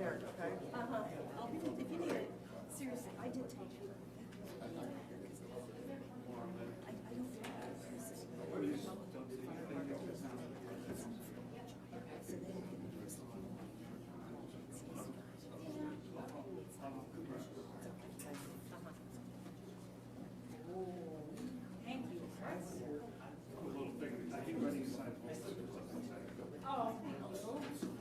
prepared, okay? If you need it, seriously, I did take it. I don't Thank you. Oh, thank you.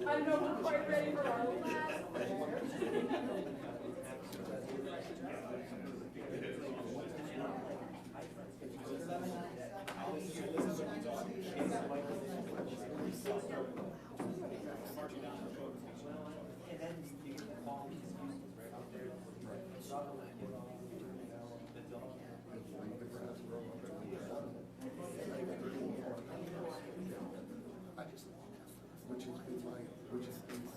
I know we're quite ready for our last. And then you get the call, right out there. I just, which has been my, which has been my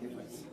if I see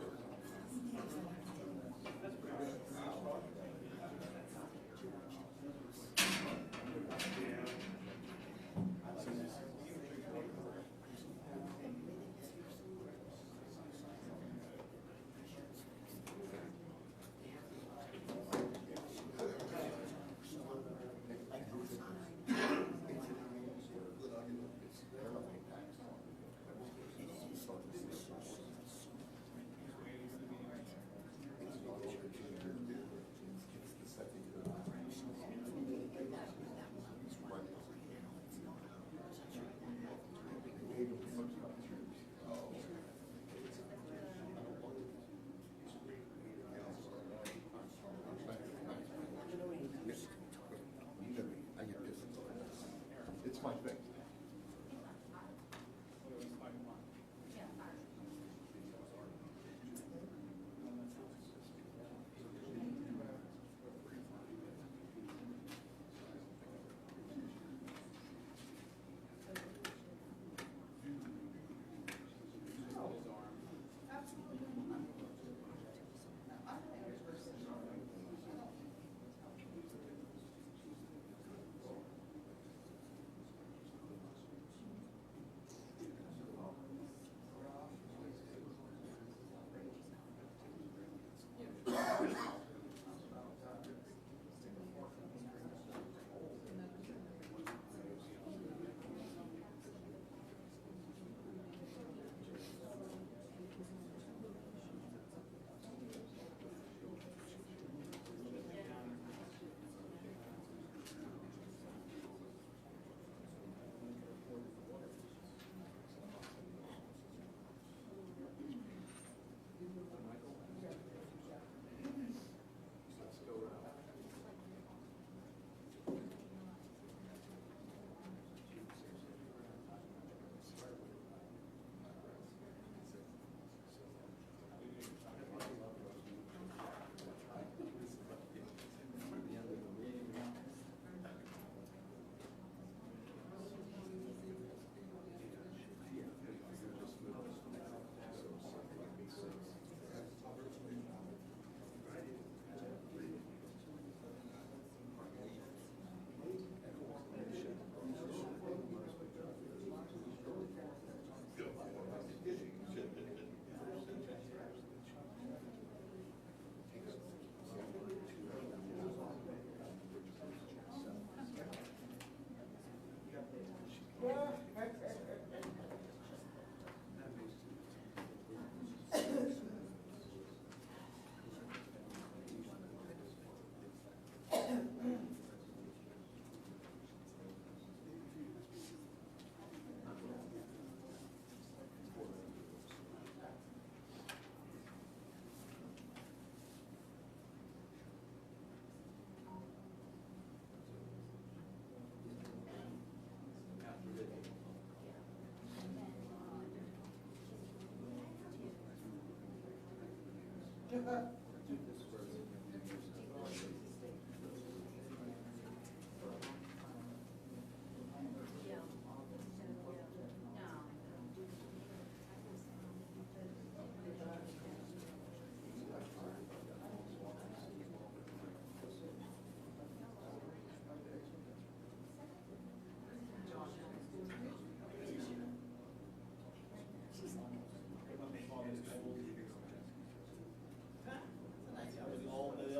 The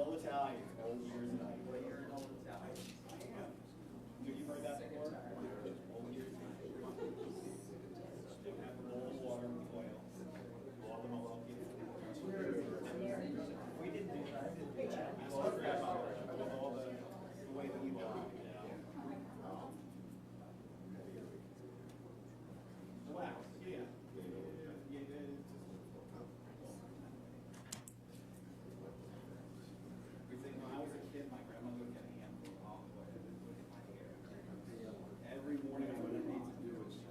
old Italian, old years Italian. What year in old Italian? You've heard that before? Old years. They have the bowl of water with oil. Boil them all up. We didn't do that. I always forgot about it. I love all the way that you are. Wow. Yeah. When I was a kid, my grandmother would get a handful of olive oil and put it in my hair. Every morning I went and need to do it.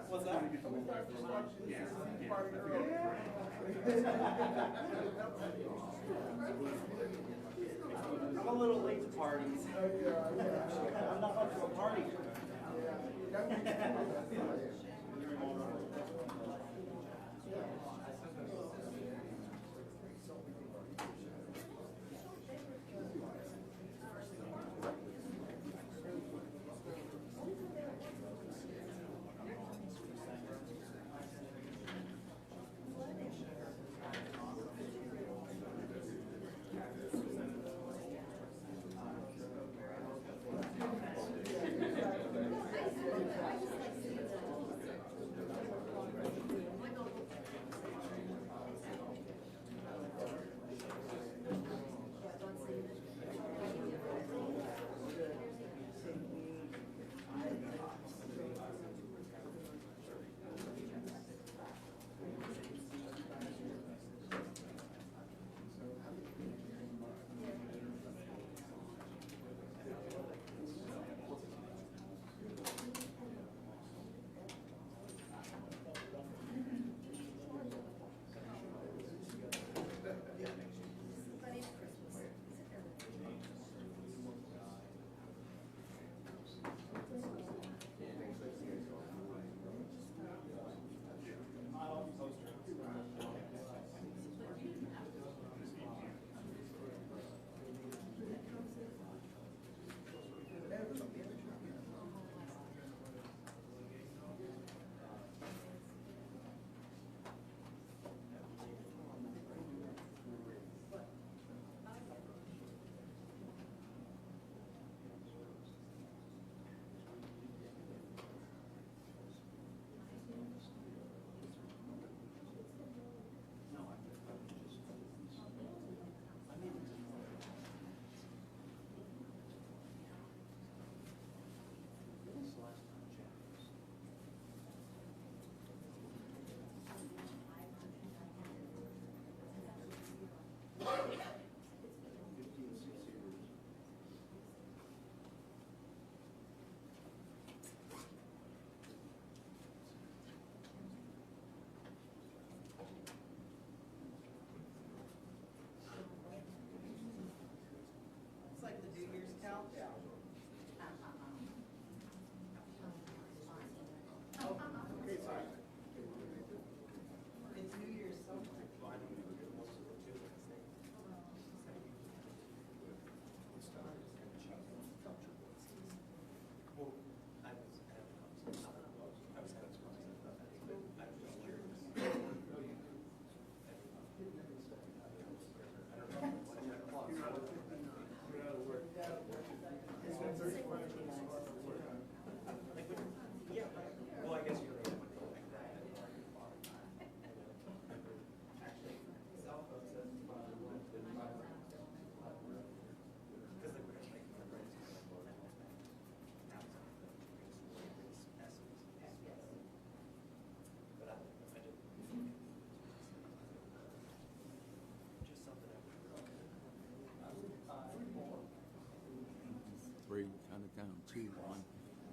What's that? I'm a little late to parties. I'm not much of a party.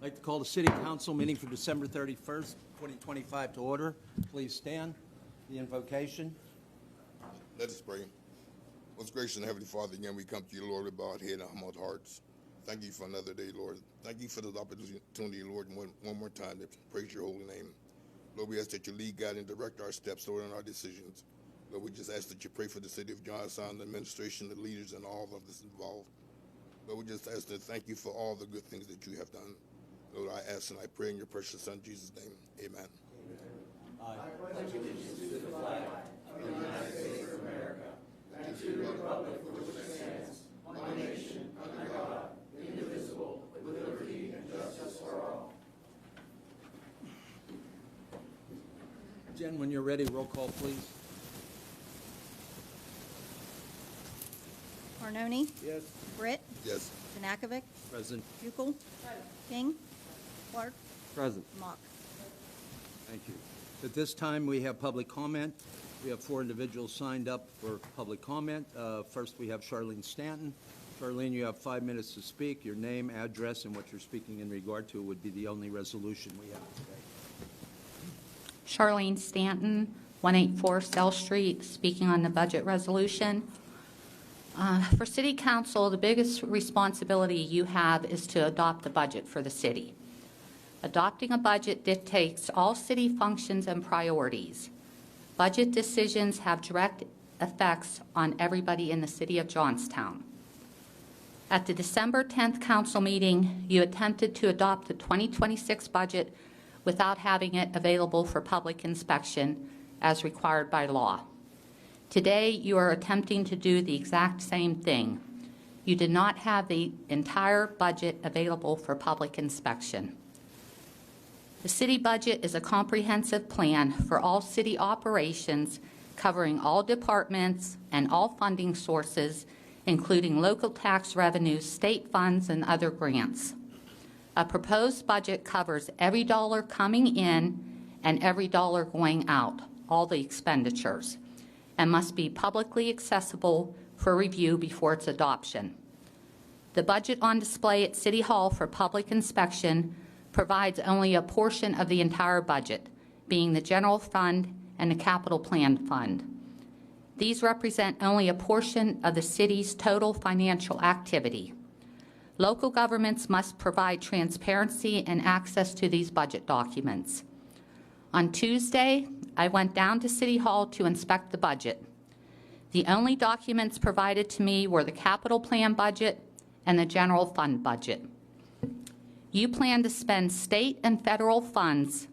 I'd like to call the City Council meeting for December 31st, 2025 to order. Please stand. The invocation. Let us pray. Most gracious and Heavenly Father, again we come to you, Lord, with bowed head and humbled hearts. Thank you for another day, Lord. Thank you for this opportunity, Lord, one more time to praise your holy name. Lord, we ask that you lead, guide, and direct our steps, Lord, and our decisions. Lord, we just ask that you pray for the city of Johnstown, the administration, the leaders, and all of us involved. Lord, we just ask to thank you for all the good things that you have done. Lord, I ask and I pray in your precious Son, Jesus' name. Amen. Jen, when you're ready, roll call, please. Arnone, Yes. Britt, Yes. Janakovic, Present. Buchel, King, Clark, Present. Mock. Thank you. At this time, we have public comment. We have 4 individuals signed up for public comment. First, we have Charlene Stanton. Charlene, you have 5 minutes to speak. Your name, address, and what you're speaking in regard to would be the only resolution we have today. Charlene Stanton, 184 South Street, speaking on the budget resolution. For City Council, the biggest responsibility you have is to adopt the budget for the city. Adopting a budget dictates all city functions and priorities. Budget decisions have direct effects on everybody in the city of Johnstown. At the December 10th council meeting, you attempted to adopt the 2026 budget without having it available for public inspection as required by law. Today, you are attempting to do the exact same thing. You did not have the entire budget available for public inspection. The city budget is a comprehensive plan for all city operations covering all departments and all funding sources, including local tax revenues, state funds, and other grants. A proposed budget covers every dollar coming in and every dollar going out, all the expenditures, and must be publicly accessible for review before its adoption. The budget on display at City Hall for public inspection provides only a portion of the entire budget, being the general fund and the capital plan fund. These represent only a portion of the city's total financial activity. Local governments must provide transparency and access to these budget documents. On Tuesday, I went down to City Hall to inspect the budget. The only documents provided to me were the capital plan budget and the general fund budget. You plan to spend state and federal funds,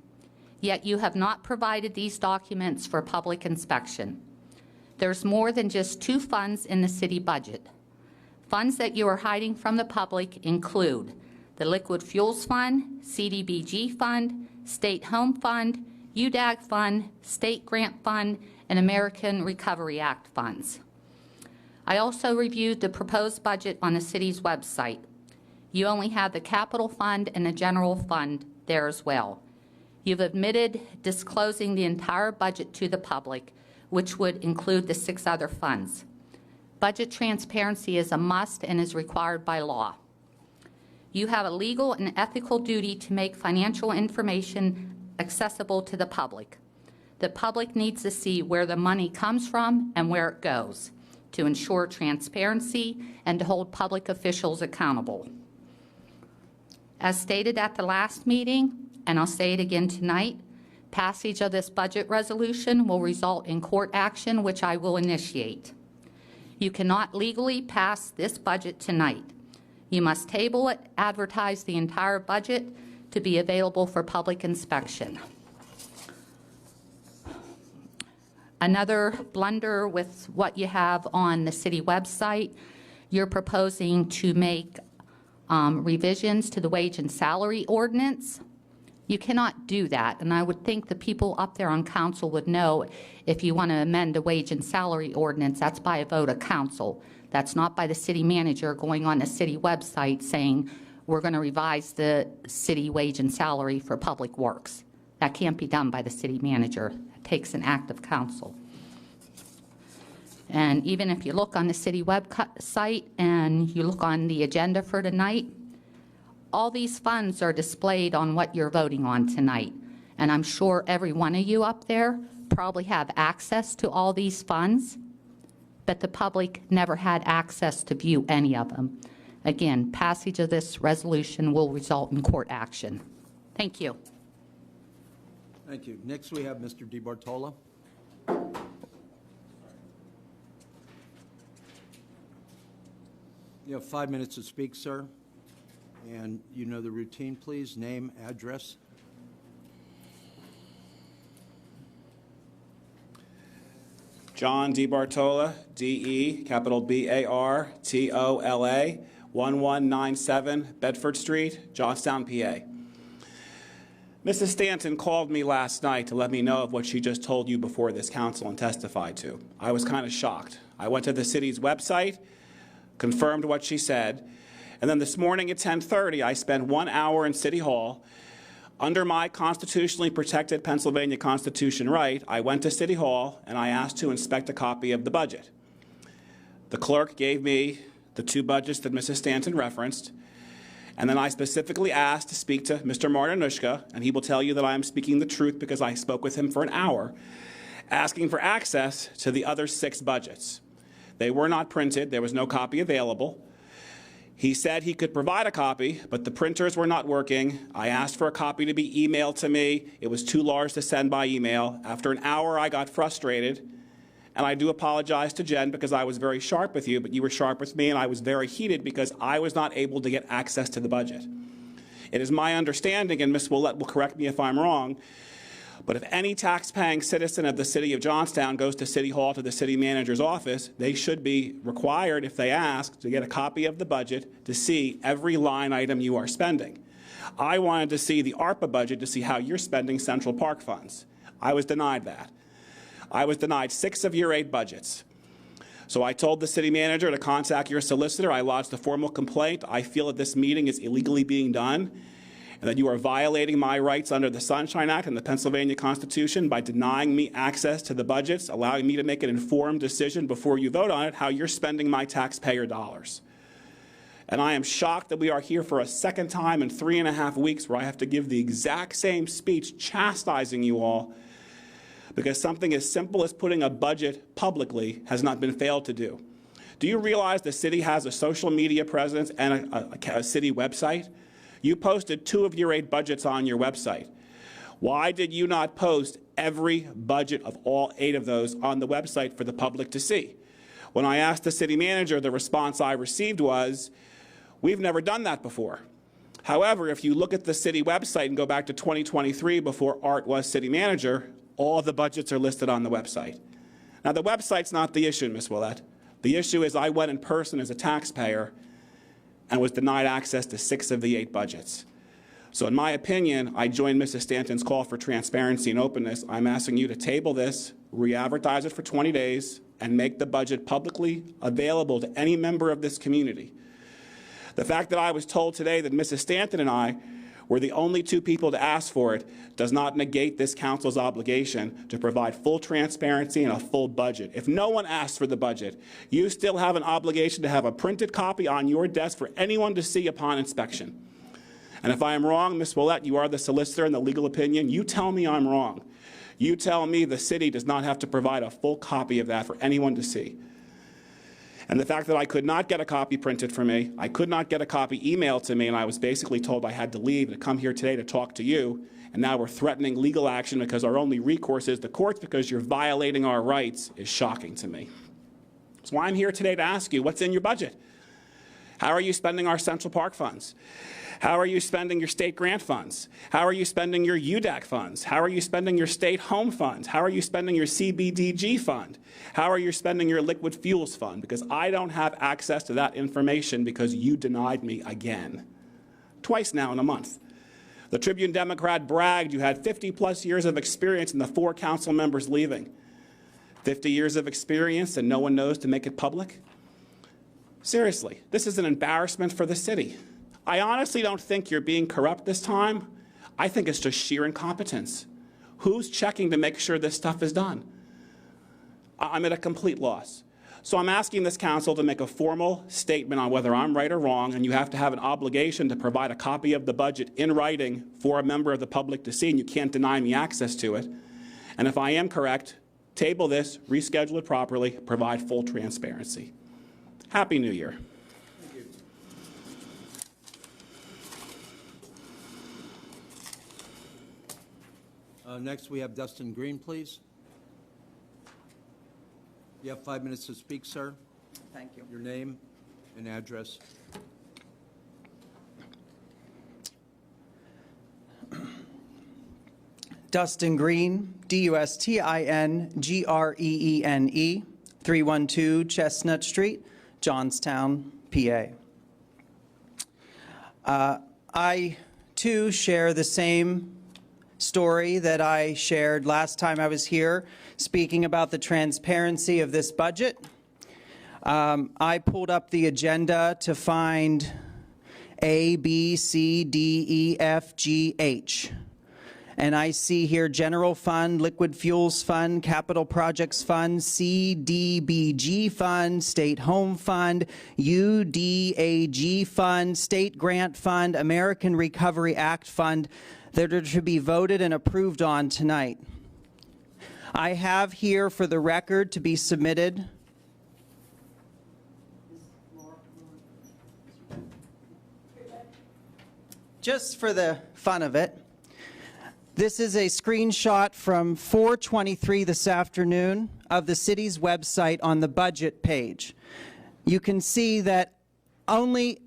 yet you have not provided these documents for public inspection. There's more than just 2 funds in the city budget. Funds that you are hiding from the public include the Liquid Fuels Fund, CDBG Fund, State Home Fund, UDAG Fund, State Grant Fund, and American Recovery Act funds. I also reviewed the proposed budget on the city's website. You only have the capital fund and the general fund there as well. You've admitted disclosing the entire budget to the public, which would include the 6 other funds. Budget transparency is a must and is required by law. You have a legal and ethical duty to make financial information accessible to the public. The public needs to see where the money comes from and where it goes to ensure transparency and to hold public officials accountable. As stated at the last meeting, and I'll say it again tonight, passage of this budget resolution will result in court action, which I will initiate. You cannot legally pass this budget tonight. You must table it, advertise the entire budget to be available for public inspection. Another blunder with what you have on the city website, you're proposing to make revisions to the wage and salary ordinance. You cannot do that, and I would think the people up there on council would know if you want to amend the wage and salary ordinance, that's by a vote of council. That's not by the city manager going on the city website saying, we're going to revise the city wage and salary for public works. That can't be done by the city manager. It takes an act of council. And even if you look on the city website and you look on the agenda for tonight, All these funds are displayed on what you're voting on tonight, and I'm sure every one of you up there probably have access to all these funds, but the public never had access to view any of them. Again, passage of this resolution will result in court action. Thank you. Thank you. Next, we have Mr. DiBartola. You have 5 minutes to speak, sir. And you know the routine, please. Name, address. John DiBartola, D-E, capital B-A-R-T-O-L-A, 1197 Bedford Street, Johnstown, PA. Mrs. Stanton called me last night to let me know of what she just told you before this council and testified to. I was kind of shocked. I went to the city's website, confirmed what she said, and then this morning at 10:30, I spent 1 hour in City Hall. Under my constitutionally protected Pennsylvania Constitution right, I went to City Hall and I asked to inspect a copy of the budget. The clerk gave me the 2 budgets that Mrs. Stanton referenced, and then I specifically asked to speak to Mr. Martinushka, and he will tell you that I am speaking the truth because I spoke with him for an hour, asking for access to the other 6 budgets. They were not printed. There was no copy available. He said he could provide a copy, but the printers were not working. I asked for a copy to be emailed to me. It was too large to send by email. After an hour, I got frustrated, and I do apologize to Jen because I was very sharp with you, but you were sharp with me, and I was very heated because I was not able to get access to the budget. It is my understanding, and Ms. Willett will correct me if I'm wrong, but if any tax-paying citizen of the city of Johnstown goes to City Hall to the city manager's office, they should be required, if they ask, to get a copy of the budget to see every line item you are spending. I wanted to see the ARPA budget to see how you're spending Central Park funds. I was denied that. I was denied 6 of your 8 budgets. So I told the city manager to contact your solicitor. I lodged a formal complaint. I feel that this meeting is illegally being done, and that you are violating my rights under the Sunshine Act and the Pennsylvania Constitution by denying me access to the budgets, allowing me to make an informed decision before you vote on it, how you're spending my taxpayer dollars. And I am shocked that we are here for a second time in 3.5 weeks where I have to give the exact same speech chastising you all because something as simple as putting a budget publicly has not been failed to do. Do you realize the city has a social media presence and a city website? You posted 2 of your 8 budgets on your website. Why did you not post every budget of all 8 of those on the website for the public to see? When I asked the city manager, the response I received was, we've never done that before. However, if you look at the city website and go back to 2023 before Art was city manager, all the budgets are listed on the website. Now, the website's not the issue, Ms. Willett. The issue is I went in person as a taxpayer and was denied access to 6 of the 8 budgets. So in my opinion, I join Mrs. Stanton's call for transparency and openness. I'm asking you to table this, re-advertise it for 20 days, and make the budget publicly available to any member of this community. The fact that I was told today that Mrs. Stanton and I were the only 2 people to ask for it does not negate this council's obligation to provide full transparency and a full budget. If no one asks for the budget, you still have an obligation to have a printed copy on your desk for anyone to see upon inspection. And if I am wrong, Ms. Willett, you are the solicitor and the legal opinion, you tell me I'm wrong. You tell me the city does not have to provide a full copy of that for anyone to see. And the fact that I could not get a copy printed for me, I could not get a copy emailed to me, and I was basically told I had to leave to come here today to talk to you, and now we're threatening legal action because our only recourse is the courts because you're violating our rights, is shocking to me. So I'm here today to ask you, what's in your budget? How are you spending our Central Park funds? How are you spending your state grant funds? How are you spending your UDAC funds? How are you spending your state home funds? How are you spending your CBDG fund? How are you spending your liquid fuels fund? Because I don't have access to that information because you denied me again. Twice now in a month. The Tribune Democrat bragged you had 50+ years of experience in the 4 council members leaving. 50 years of experience and no one knows to make it public? Seriously, this is an embarrassment for the city. I honestly don't think you're being corrupt this time. I think it's just sheer incompetence. Who's checking to make sure this stuff is done? I'm at a complete loss. So I'm asking this council to make a formal statement on whether I'm right or wrong, and you have to have an obligation to provide a copy of the budget in writing for a member of the public to see, and you can't deny me access to it. And if I am correct, table this, reschedule it properly, provide full transparency. Happy New Year. Next, we have Dustin Green, please. You have 5 minutes to speak, sir. Thank you. Your name and address. Dustin Green, D-U-S-T-I-N-G-R-E-E-N-E, 312 Chestnut Street, Johnstown, PA. I, too, share the same story that I shared last time I was here, speaking about the transparency of this budget. I pulled up the agenda to find A, B, C, D, E, F, G, H. And I see here General Fund, Liquid Fuels Fund, Capital Projects Fund, CDBG Fund, State Home Fund, UDAG Fund, State Grant Fund, American Recovery Act Fund that are to be voted and approved on tonight. I have here for the record to be submitted just for the fun of it. This is a screenshot from 4:23 this afternoon of the city's website on the budget page. You can see that only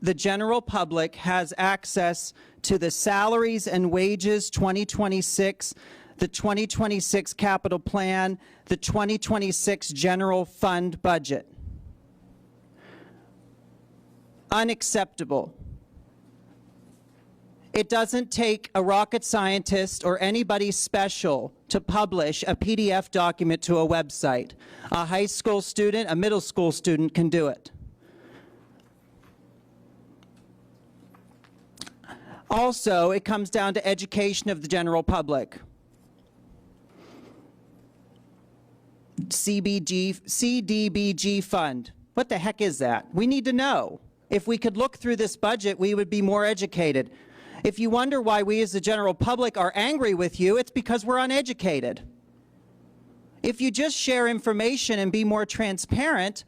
the general public has access to the salaries and wages 2026, the 2026 capital plan, the 2026 general fund budget. Unacceptable. It doesn't take a rocket scientist or anybody special to publish a PDF document to a website. A high school student, a middle school student can do it. Also, it comes down to education of the general public. CDBG fund. What the heck is that? We need to know. If we could look through this budget, we would be more educated. If you wonder why we as the general public are angry with you, it's because we're uneducated. If you just share information and be more transparent,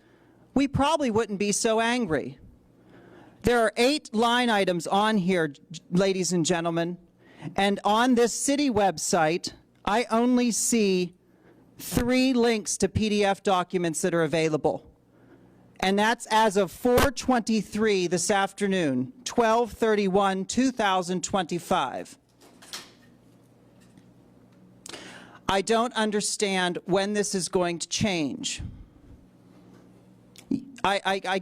we probably wouldn't be so angry. There are 8 line items on here, ladies and gentlemen, and on this city website, I only see 3 links to PDF documents that are available. And that's as of 4:23 this afternoon, 12/31/2025. I don't understand when this is going to change.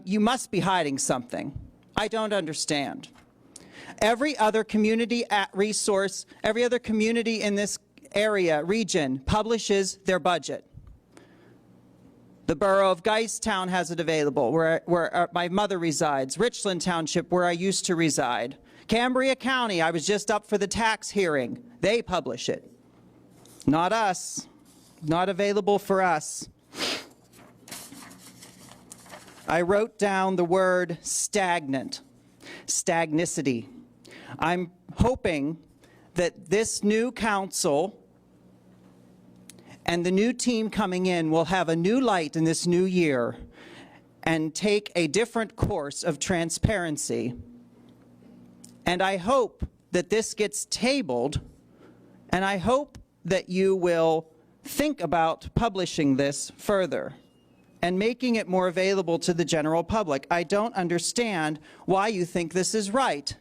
You must be hiding something. I don't understand. Every other community resource, every other community in this area, region, publishes their budget. The borough of Johnstown has it available, where my mother resides. Richland Township, where I used to reside. Cambria County, I was just up for the tax hearing. They publish it. Not us. Not available for us. I wrote down the word stagnant, stagnicity. I'm hoping that this new council and the new team coming in will have a new light in this new year and take a different course of transparency. And I hope that this gets tabled, and I hope that you will think about publishing this further and making it more available to the general public. I don't understand why you think this is right.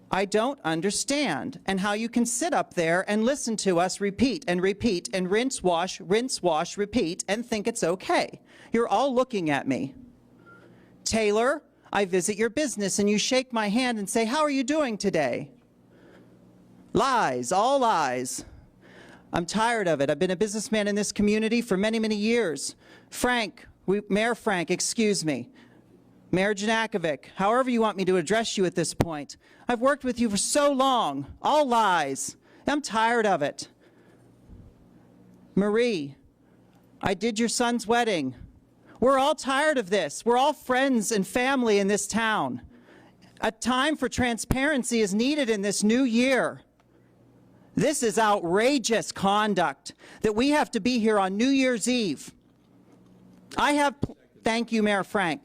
I don't understand, and how you can sit up there and listen to us repeat and repeat and rinse, wash, repeat, and think it's okay. You're all looking at me. Taylor, I visit your business and you shake my hand and say, "How are you doing today?" Lies, all lies. I'm tired of it. I've been a businessman in this community for many, many years. Mayor Frank, excuse me. Mayor Janakovic, however you want me to address you at this point. I've worked with you for so long. All lies. I'm tired of it. Marie, I did your son's wedding. We're all tired of this. We're all friends and family in this town. A time for transparency is needed in this new year. This is outrageous conduct that we have to be here on New Year's Eve. Thank you, Mayor Frank.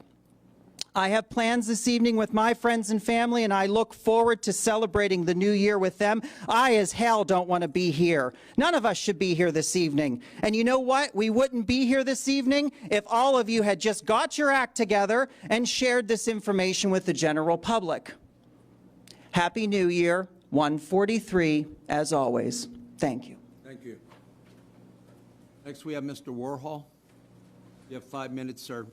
I have plans this evening with my friends and family, and I look forward to celebrating the new year with them. I, as hell, don't want to be here. None of us should be here this evening. And you know what? We wouldn't be here this evening if all of you had just got your act together and shared this information with the general public. Happy New Year, 143, as always. Thank you. Thank you. Next, we have Mr. Warhol. You have 5 minutes, sir.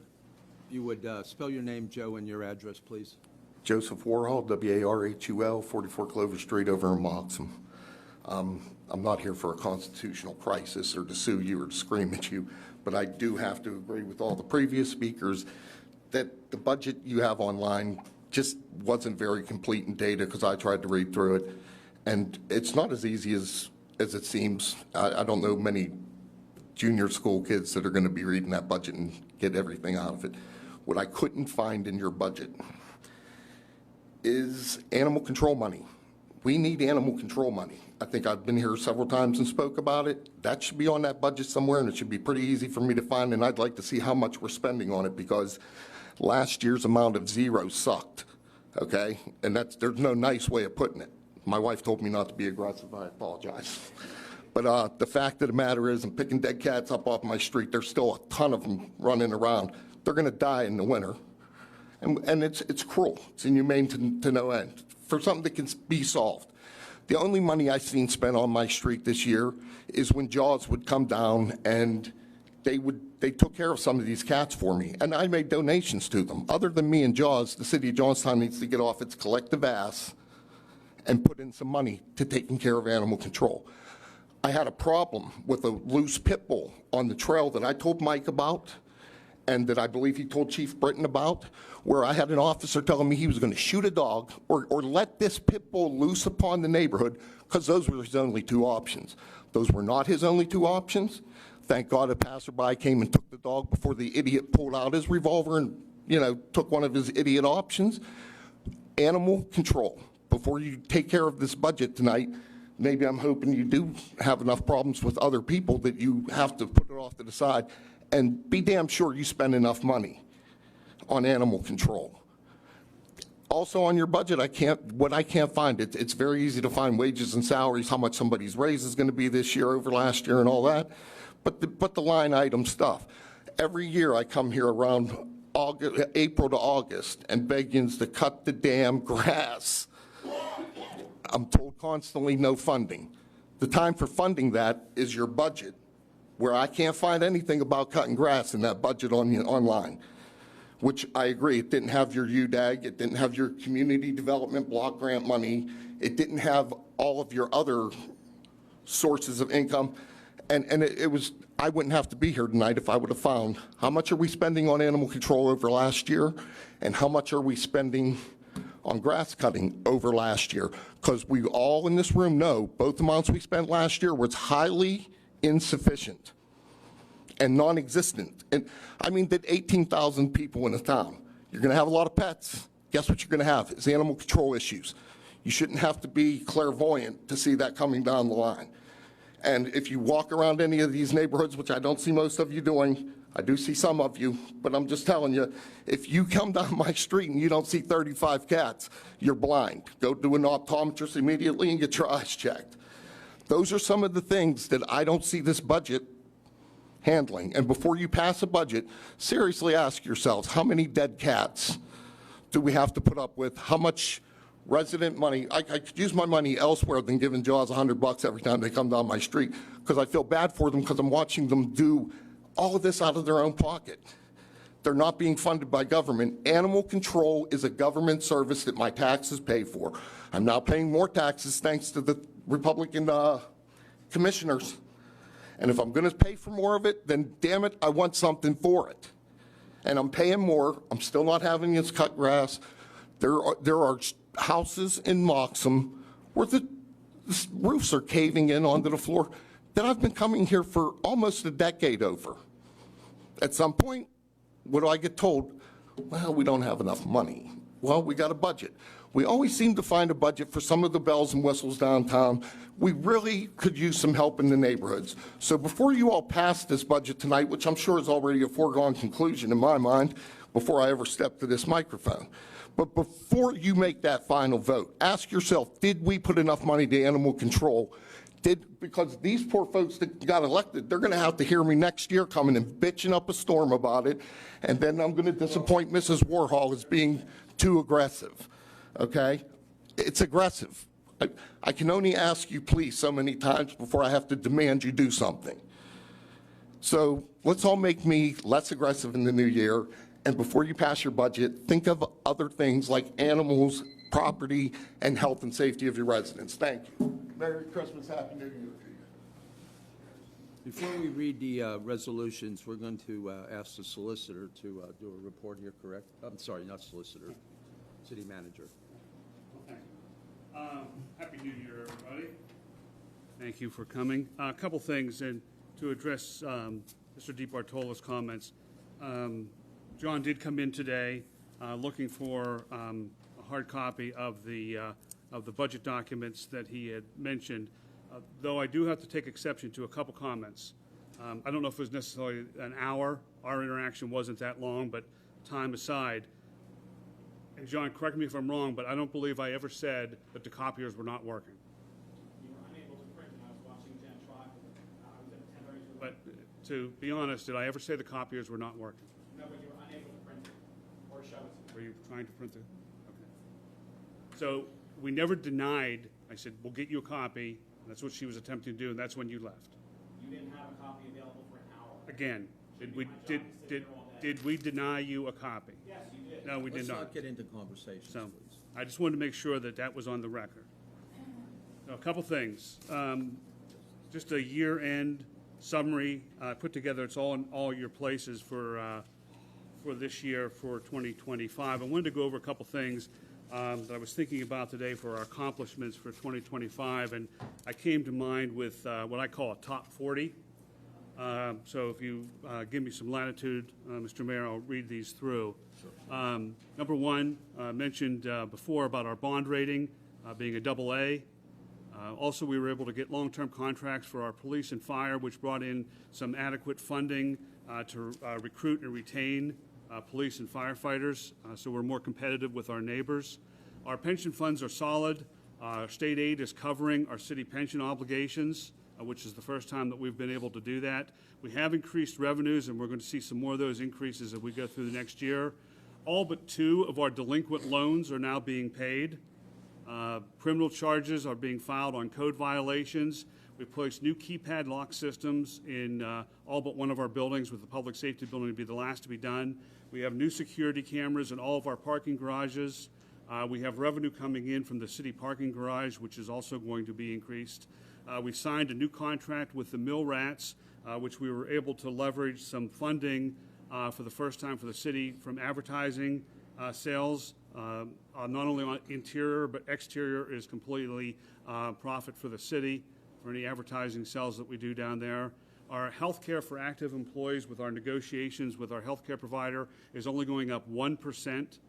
You would spell your name, Joe, and your address, please. Joseph Warhol, W-A-R-H-U-L, 44 Clover Street over in Moxham. I'm not here for a constitutional crisis or to sue you or to scream at you, but I do have to agree with all the previous speakers that the budget you have online just wasn't very complete in data because I tried to read through it. And it's not as easy as it seems. I don't know many junior school kids that are going to be reading that budget and get everything out of it. What I couldn't find in your budget is animal control money. We need animal control money. I think I've been here several times and spoke about it. That should be on that budget somewhere, and it should be pretty easy for me to find, and I'd like to see how much we're spending on it because last year's amount of zero sucked, okay? And there's no nice way of putting it. My wife told me not to be aggressive. I apologize. But the fact of the matter is I'm picking dead cats up off my street. There's still a ton of them running around. They're going to die in the winter. And it's cruel. It's inhumane to no end for something that can be solved. The only money I've seen spent on my street this year is when Jaws would come down and they took care of some of these cats for me. And I made donations to them. Other than me and Jaws, the city of Johnstown needs to get off its collective ass and put in some money to taking care of animal control. I had a problem with a loose pit bull on the trail that I told Mike about and that I believe he told Chief Britton about, where I had an officer telling me he was going to shoot a dog or let this pit bull loose upon the neighborhood because those were his only two options. Those were not his only two options. Thank God a passerby came and took the dog before the idiot pulled out his revolver and, took one of his idiot options. Animal control. Before you take care of this budget tonight, maybe I'm hoping you do have enough problems with other people that you have to put it off to the side and be damn sure you spend enough money on animal control. Also on your budget, I can't find it. It's very easy to find wages and salaries, how much somebody's raise is going to be this year over last year and all that, but the line item stuff. Every year I come here around April to August and beg yous to cut the damn grass. I'm told constantly no funding. The time for funding that is your budget, where I can't find anything about cutting grass in that budget online, which I agree, it didn't have your UDAG, it didn't have your community development block grant money, it didn't have all of your other sources of income, and it was, I wouldn't have to be here tonight if I would have found how much are we spending on animal control over last year, and how much are we spending on grass cutting over last year, because we all in this room know both amounts we spent last year was highly insufficient and non-existent. And I mean that 18,000 people in a town. You're going to have a lot of pets. Guess what you're going to have is animal control issues. You shouldn't have to be clairvoyant to see that coming down the line. And if you walk around any of these neighborhoods, which I don't see most of you doing, I do see some of you, but I'm just telling you, if you come down my street and you don't see 35 cats, you're blind. Go to an optometrist immediately and get your eyes checked. Those are some of the things that I don't see this budget handling. And before you pass a budget, seriously ask yourselves, how many dead cats do we have to put up with? How much resident money? I could use my money elsewhere than giving Jaws $100 every time they come down my street, because I feel bad for them because I'm watching them do all of this out of their own pocket. They're not being funded by government. Animal control is a government service that my taxes pay for. I'm now paying more taxes thanks to the Republican commissioners. And if I'm going to pay for more of it, then damn it, I want something for it. And I'm paying more. I'm still not having us cut grass. There are houses in Moxham where the roofs are caving in onto the floor that I've been coming here for almost a decade over. At some point, what do I get told? Well, we don't have enough money. Well, we got a budget. We always seem to find a budget for some of the bells and whistles downtown. We really could use some help in the neighborhoods. So before you all pass this budget tonight, which I'm sure is already a foregone conclusion in my mind before I ever step to this microphone, but before you make that final vote, ask yourself, did we put enough money to animal control? Because these poor folks that got elected, they're going to have to hear me next year coming and bitching up a storm about it, and then I'm going to disappoint Mrs. Warhol as being too aggressive, okay? It's aggressive. I can only ask you please so many times before I have to demand you do something. So let's all make me less aggressive in the new year, and before you pass your budget, think of other things like animals, property, and health and safety of your residents. Thank you. Merry Christmas, Happy New Year to you. Before we read the resolutions, we're going to ask the solicitor to do a report here, correct? I'm sorry, not solicitor, city manager. Okay. Happy New Year, everybody. Thank you for coming. A couple things, and to address Mr. DiBartolo's comments. John did come in today looking for a hard copy of the budget documents that he had mentioned, though I do have to take exception to a couple comments. I don't know if it was necessarily an hour. Our interaction wasn't that long, but time aside. And John, correct me if I'm wrong, but I don't believe I ever said that the copiers were not working. You were unable to print, and I was watching Jen try. I was at 10:30. But to be honest, did I ever say the copiers were not working? No, but you were unable to print it or show it to me. Were you trying to print it? Okay. So we never denied. I said, we'll get you a copy. That's what she was attempting to do, and that's when you left. You didn't have a copy available for an hour. Again, did we deny you a copy? Yes, you did. No, we did Let's not. not get into conversations, So please. I just wanted to make sure that that was on the record. Now, a couple things. Just a year-end summary put together. It's all in all your places for this year, for 2025. I wanted to go over a couple things that I was thinking about today for our accomplishments for 2025, and I came to mind with what I call a top 40. So if you give me some latitude, Mr. Mayor, I'll read these through. Number one, mentioned before about our bond rating being a AA. Also, we were able to get long-term contracts for our police and fire, which brought in some adequate funding to recruit and retain police and firefighters, so we're more competitive with our neighbors. Our pension funds are solid. State aid is covering our city pension obligations, which is the first time that we've been able to do that. We have increased revenues, and we're going to see some more of those increases as we go through the next year. All but 2 of our delinquent loans are now being paid. Criminal charges are being filed on code violations. We've placed new keypad lock systems in all but 1 of our buildings, with the public safety building to be the last to be done. We have new security cameras in all of our parking garages. We have revenue coming in from the city parking garage, which is also going to be increased. We signed a new contract with the Mill Rats, which we were able to leverage some funding for the first time for the city from advertising sales. Not only on interior, but exterior is completely profit for the city for any advertising sales that we do down there. Our health care for active employees with our negotiations with our health care provider is only going up 1%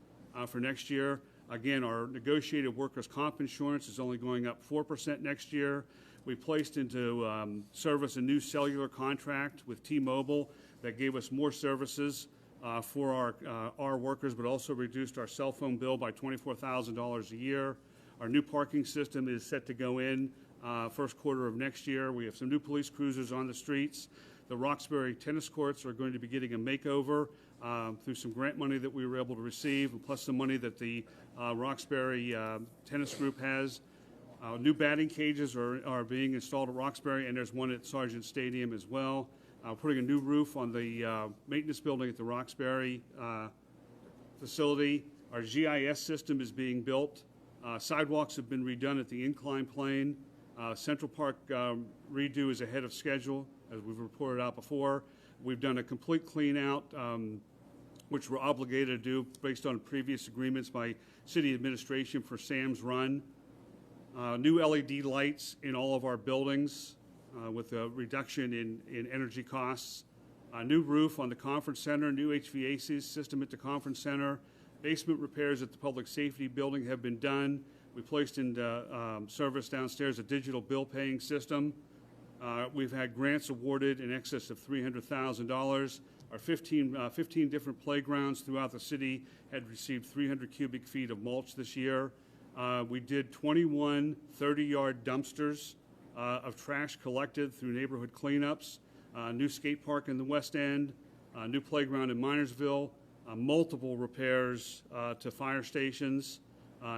for next year. Again, our negotiated workers' comp insurance is only going up 4% next year. We placed into service a new cellular contract with T-Mobile that gave us more services for our workers, but also reduced our cell phone bill by $24,000 a year. Our new parking system is set to go in first quarter of next year. We have some new police cruisers on the streets. The Roxbury tennis courts are going to be getting a makeover through some grant money that we were able to receive, plus some money that the Roxbury tennis group has. New batting cages are being installed at Roxbury, and there's one at Sargent Stadium as well. Putting a new roof on the maintenance building at the Roxbury facility. Our GIS system is being built. Sidewalks have been redone at the incline plane. Central Park redo is ahead of schedule, as we've reported out before. We've done a complete clean out, which we're obligated to do based on previous agreements by city administration for Sam's Run. New LED lights in all of our buildings with a reduction in energy costs. A new roof on the conference center, new HVAC system at the conference center, basement repairs at the public safety building have been done. We placed into service downstairs a digital bill paying system. We've had grants awarded in excess of $300,000. Our 15 different playgrounds throughout the city had received 300 cubic feet of mulch this year. We did 21 30-yard dumpsters of trash collected through neighborhood cleanups, new skate park in the West End, new playground in Minersville, multiple repairs to fire stations,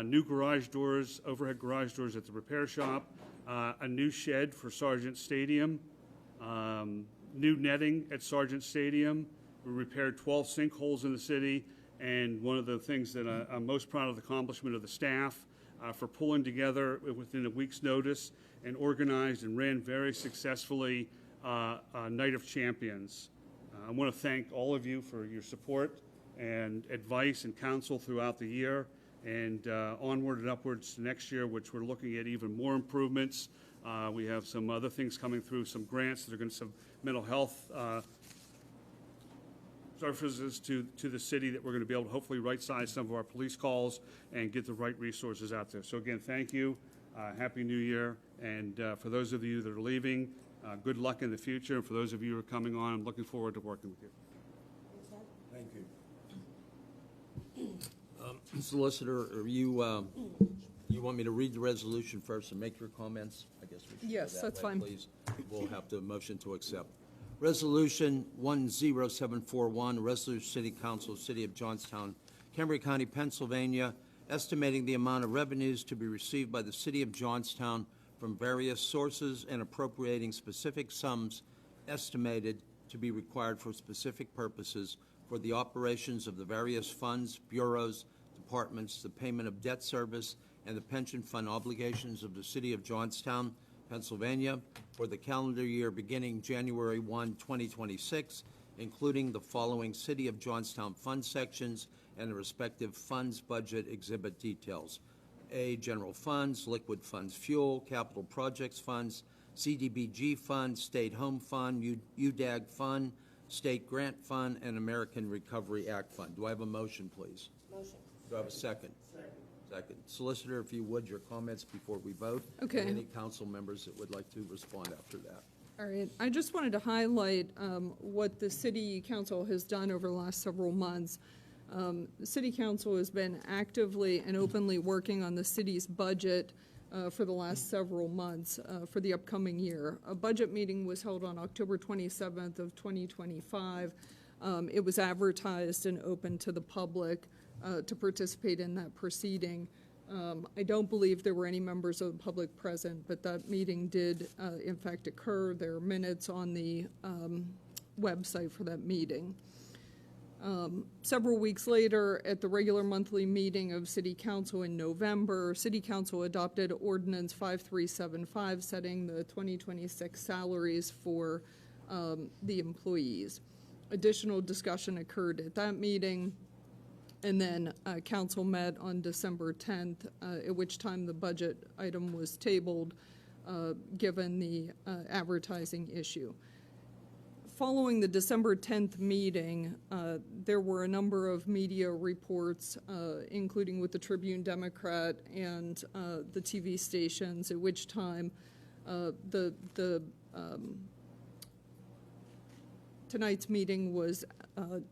new garage doors, overhead garage doors at the repair shop, a new shed for Sargent Stadium, new netting at Sargent Stadium. We repaired 12 sinkholes in the city, and one of the things that I'm most proud of the accomplishment of the staff for pulling together within a week's notice and organized and ran very successfully a Night of Champions. I want to thank all of you for your support and advice and counsel throughout the year, and onward and upwards to next year, which we're looking at even more improvements. We have some other things coming through, some grants that are going to some mental health services to the city that we're going to be able to hopefully right-size some of our police calls and get the right resources out there. So again, thank you. Happy New Year. And for those of you that are leaving, good luck in the future. And for those of you who are coming on, I'm looking forward to working with you. Thank you. Solicitor, are you want me to read the resolution first and make your comments? I guess we should go Yes, that that's way, fine. Please. We'll have to motion to accept. Resolution 10741, Resolution City Council, City of Johnstown, Cambria County, Pennsylvania, estimating the amount of revenues to be received by the City of Johnstown from various sources and appropriating specific sums estimated to be required for specific purposes for the operations of the various funds, bureaus, departments, the payment of debt service, and the pension fund obligations of the City of Johnstown, Pennsylvania, for the calendar year beginning January 1, 2026, including the following City of Johnstown fund sections and the respective funds budget exhibit details. A, general funds, liquid funds, fuel, capital projects funds, CDBG fund, state home fund, UDAG fund, state grant fund, and American Recovery Act fund. Do I have a motion, please? Motion. Do I have a second? Second. Solicitor, if you would, your comments before we vote. Okay. And any council members that would like to respond after that. All right, I just wanted to highlight what the city council has done over the last several months. The city council has been actively and openly working on the city's budget for the last several months for the upcoming year. A budget meeting was held on October 27th of 2025. It was advertised and open to the public to participate in that proceeding. I don't believe there were any members of the public present, but that meeting did in fact occur. There are minutes on the website for that meeting. Several weeks later, at the regular monthly meeting of City Council in November, City Council adopted Ordinance 5375, setting the 2026 salaries for the employees. Additional discussion occurred at that meeting, and then Council met on December 10th, at which time the budget item was tabled, given the advertising issue. Following the December 10th meeting, there were a number of media reports, including with the Tribune Democrat and the TV stations, at which time tonight's meeting was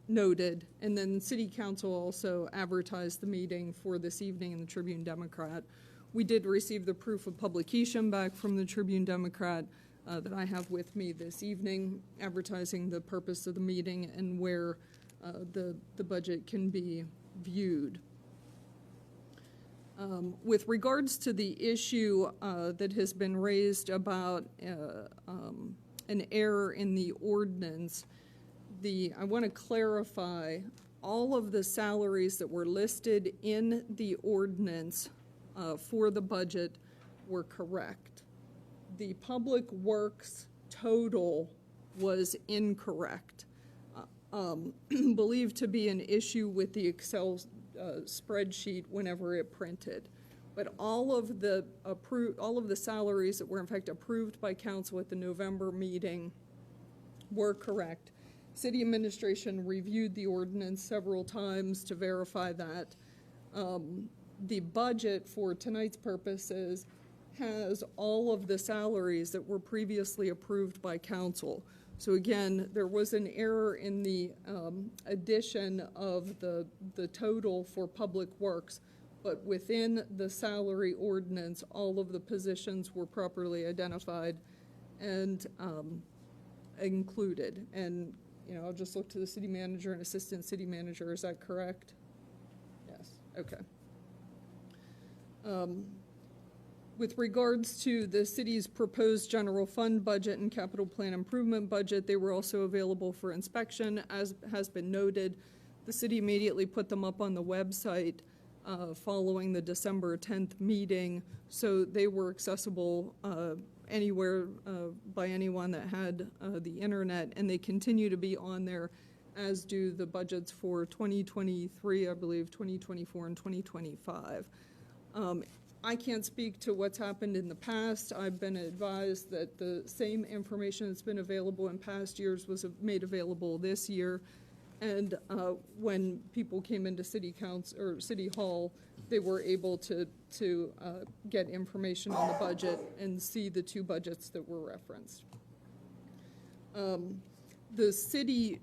noted, and then City Council also advertised the meeting for this evening in the Tribune Democrat. We did receive the proof of publication back from the Tribune Democrat that I have with me this evening, advertising the purpose of the meeting and where the budget can be viewed. With regards to the issue that has been raised about an error in the ordinance, I want to clarify all of the salaries that were listed in the ordinance for the budget were correct. The public works total was incorrect, believed to be an issue with the Excel spreadsheet whenever it printed. But all of the salaries that were in fact approved by council at the November meeting were correct. City administration reviewed the ordinance several times to verify that. The budget for tonight's purposes has all of the salaries that were previously approved by council. So again, there was an error in the addition of the total for public works, but within the salary ordinance, all of the positions were properly identified and included. And, you know, I'll just look to the city manager and assistant city manager. Is that correct? Yes, okay. With regards to the city's proposed general fund budget and capital plan improvement budget, they were also available for inspection. As has been noted, the city immediately put them up on the website following the December 10th meeting, so they were accessible anywhere by anyone that had the internet, and they continue to be on there, as do the budgets for 2023, I believe, 2024, and 2025. I can't speak to what's happened in the past. I've been advised that the same information that's been available in past years was made available this year. And when people came into City Council or City Hall, they were able to get information on the budget and see the two budgets that were referenced. The city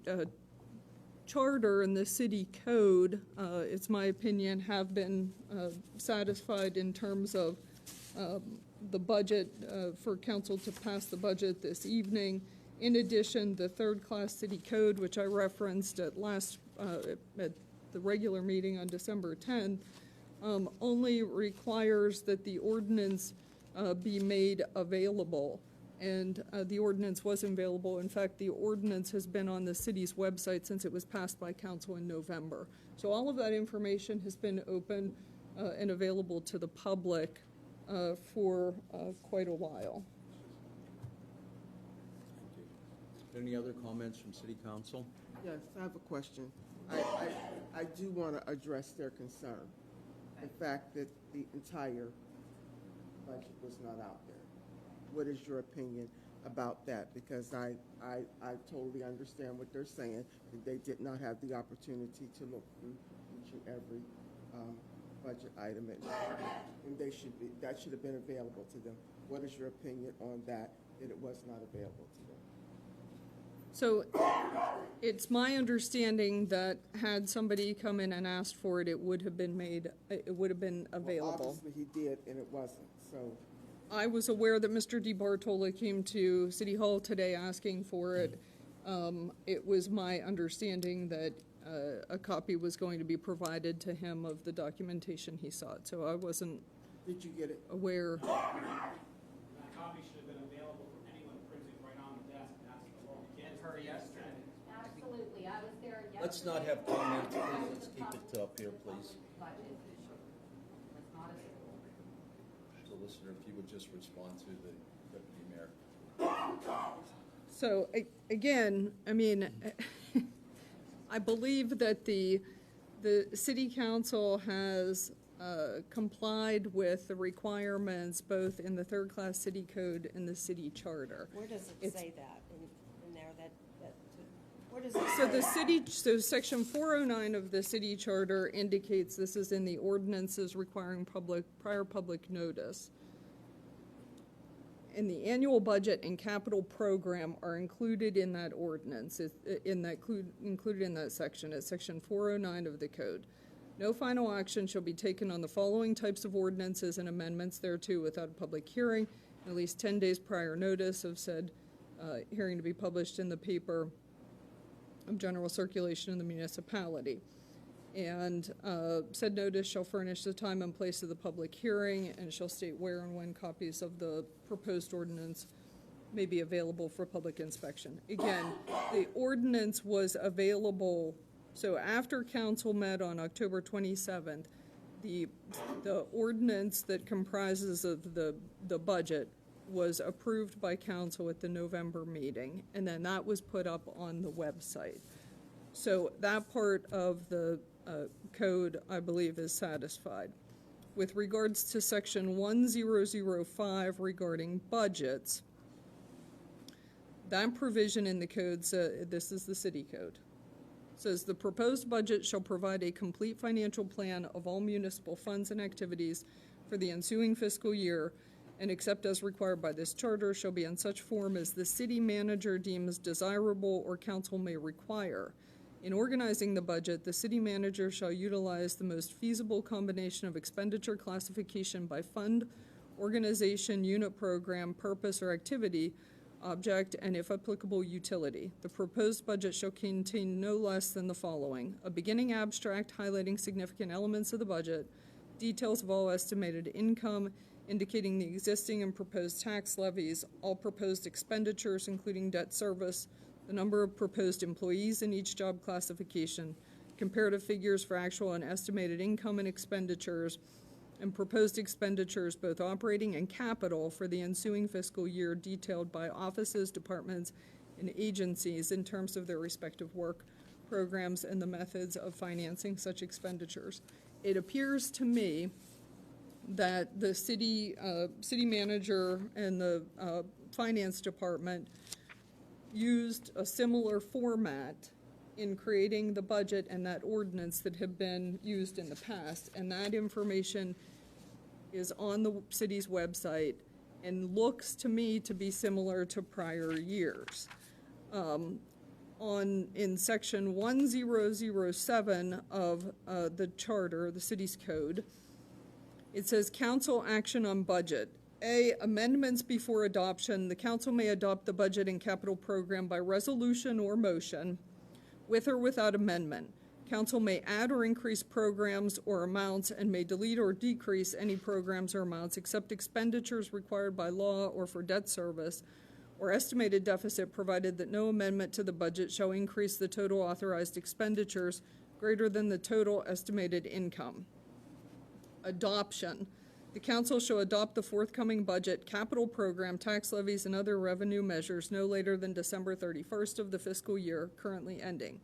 charter and the city code, it's my opinion, have been satisfied in terms of the budget for council to pass the budget this evening. In addition, the third-class city code, which I referenced at the regular meeting on December 10th, only requires that the ordinance be made available. And the ordinance was available. In fact, the ordinance has been on the city's website since it was passed by council in November. So all of that information has been open and available to the public for quite a while. Any other comments from city council? Yes, I have a question. I do want to address their concern, the fact that the entire budget was not out there. What is your opinion about that? Because I totally understand what they're saying, that they did not have the opportunity to look through each and every budget item, and that should have been available to them. What is your opinion on that it was not available to them? So it's my understanding that had somebody come in and asked for it, it would have been available. Well, obviously he did, and it wasn't, so. I was aware that Mr. DiBartola came to City Hall today asking for it. It was my understanding that a copy was going to be provided to him of the documentation he sought, so I wasn't Did you get it? aware. That copy should have been available for anyone printing right on the desk, and that's the law. We can't hurry yesterday. Absolutely, I was there yesterday. Let's not have comments, please. Let's keep it up here, please. Solicitor, if you would just respond to the deputy mayor. So again, I mean, I believe that the city council has complied with the requirements both in the third-class city code and the city charter. Where does it It's- say that in there? Where does it say? So section 409 of the city charter indicates this is in the ordinances requiring prior public notice. And the annual budget and capital program are included in that ordinance, included in that section. It's section 409 of the code. No final action shall be taken on the following types of ordinances and amendments thereto without a public hearing, at least 10 days prior notice of said hearing to be published in the paper of general circulation in the municipality. And said notice shall furnish the time and place of the public hearing and shall state where and when copies of the proposed ordinance may be available for public inspection. Again, the ordinance was available, so after council met on October 27th, the ordinance that comprises of the budget was approved by council at the November meeting, and then that was put up on the website. So that part of the code, I believe, is satisfied. With regards to section 1005 regarding budgets, That provision in the code, this is the city code, says the proposed budget shall provide a complete financial plan of all municipal funds and activities for the ensuing fiscal year, and except as required by this charter, shall be in such form as the city manager deems desirable or council may require. In organizing the budget, the city manager shall utilize the most feasible combination of expenditure classification by fund, organization, unit program, purpose, or activity, object, and if applicable, utility. The proposed budget shall contain no less than the following: a beginning abstract highlighting significant elements of the budget, details of all estimated income, indicating the existing and proposed tax levies, all proposed expenditures, including debt service, the number of proposed employees in each job classification, comparative figures for actual and estimated income and expenditures, and proposed expenditures, both operating and capital, for the ensuing fiscal year, detailed by offices, departments, and agencies in terms of their respective work programs and the methods of financing such expenditures. It appears to me that the city manager and the finance department used a similar format in creating the budget and that ordinance that have been used in the past, and that information is on the city's website and looks to me to be similar to prior years. In section 1007 of the charter, the city's code, it says council action on budget. A, amendments before adoption. The council may adopt the budget and capital program by resolution or motion, with or without amendment. Council may add or increase programs or amounts and may delete or decrease any programs or amounts except expenditures required by law or for debt service or estimated deficit, provided that no amendment to the budget shall increase the total authorized expenditures greater than the total estimated income. Adoption. The council shall adopt the forthcoming budget, capital program, tax levies, and other revenue measures no later than December 31st of the fiscal year currently ending.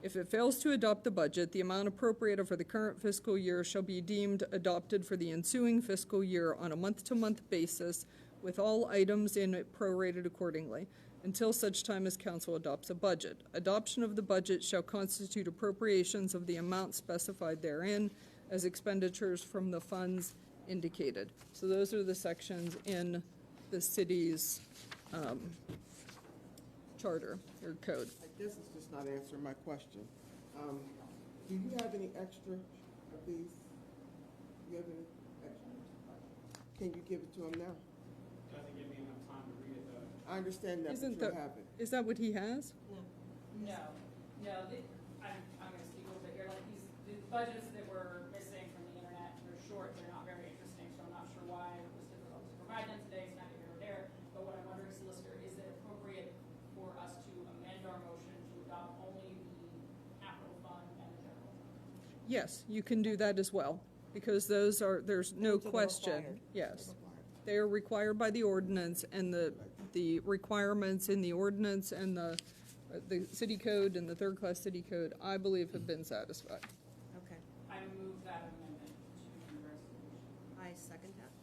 If it fails to adopt the budget, the amount appropriated for the current fiscal year shall be deemed adopted for the ensuing fiscal year on a month-to-month basis, with all items in it prorated accordingly, until such time as council adopts a budget. Adoption of the budget shall constitute appropriations of the amount specified therein as expenditures from the funds indicated. So those are the sections in the city's charter or code. I guess it's just not answering my question. Do you have any extra of these? Do you have any extra? Can you give it to him now? Doesn't give me enough time to read it, though. I understand that, Isn't but you that- have it. Is that what he has? No, I'm gonna speak a little bit here, like the budgets that were missing from the internet, they're short, they're not very interesting, so I'm not sure why it was difficult to provide them today, it's not here or there, but what I'm wondering, Solicitor, is it appropriate for us to amend our motion to adopt only the capital fund and the general fund? Yes, you can do that as well, because there's no Those are question. required. Yes. They are required by the ordinance, and the requirements in the ordinance and the city code and the third-class city code, I believe, have been satisfied. Okay, I move that amendment to the resolution. I second that.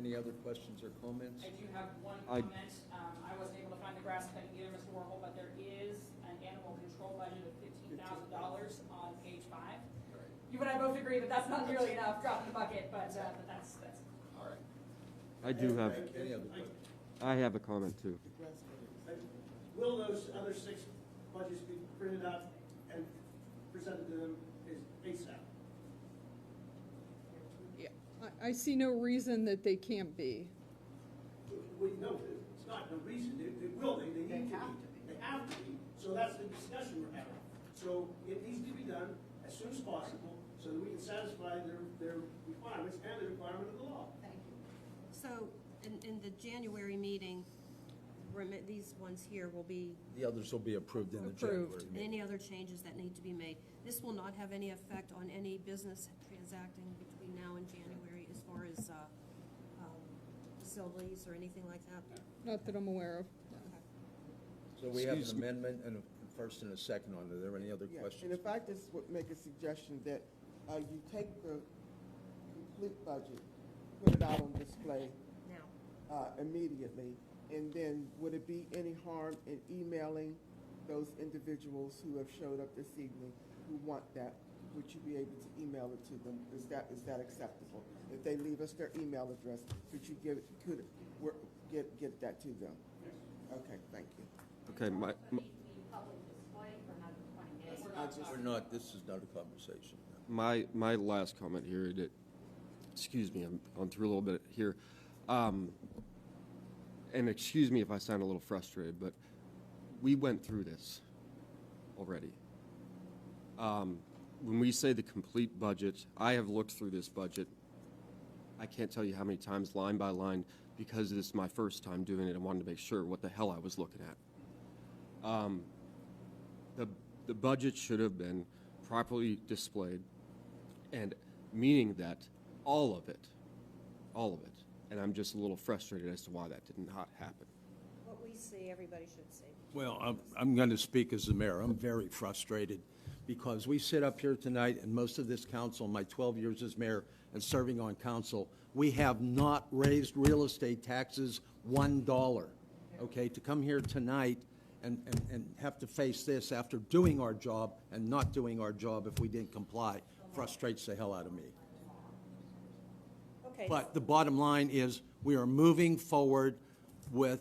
Any other questions or comments? I do have one comment. I wasn't able to find the graphic I can give Mr. Warhol, but there is an animal control budget of $15,000 on page 5. You and I both agree that that's not nearly enough, drop in the bucket, but that's. All right. I do have, Any other questions? I have a comment too. Will those other 6 budgets be printed out and presented to them ASAP? Yeah, I see no reason that they can't be. No, it's not no reason. They will, they need to be. They have to be, so that's the discussion we're having. So it needs to be done as soon as possible so that we can satisfy their requirements and the requirement of the law. Thank you. So, in the January meeting, these ones here will be, The others will be approved in the January Approved. and meeting. any other changes that need to be made. This will not have any effect on any business transacting between now and January as far as facilities or anything like that? Not that I'm aware of. So we have an Excuse me. amendment and a first and a second on it. Are there any other Yeah, questions? and if I just would make a suggestion that you take the complete budget, put it out on display Now, immediately, And then would it be any harm in emailing those individuals who have showed up this evening who want that? Would you be able to email it to them? Is that acceptable? If they leave us their email address, could you get that to them? Okay, thank you. Okay, We're not, this is not a conversation. my last comment here, that, excuse me, I'm going through a little bit here. And excuse me if I sound a little frustrated, but we went through this already. When we say the complete budget, I have looked through this budget. I can't tell you how many times, line by line, because this is my first time doing it. I wanted to make sure what the hell I was looking at. The budget should have been properly displayed, and meaning that all of it, and I'm just a little frustrated as to why that did not happen. What we see, everybody should see. Well, I'm going to speak as the mayor. I'm very frustrated because we sit up here tonight, and most of this council, my 12 years as mayor and serving on council, we have not raised real estate taxes $1. Okay, to come here tonight and have to face this after doing our job and not doing our job if we didn't comply frustrates the hell out of me. Okay. But the bottom line is we are moving forward with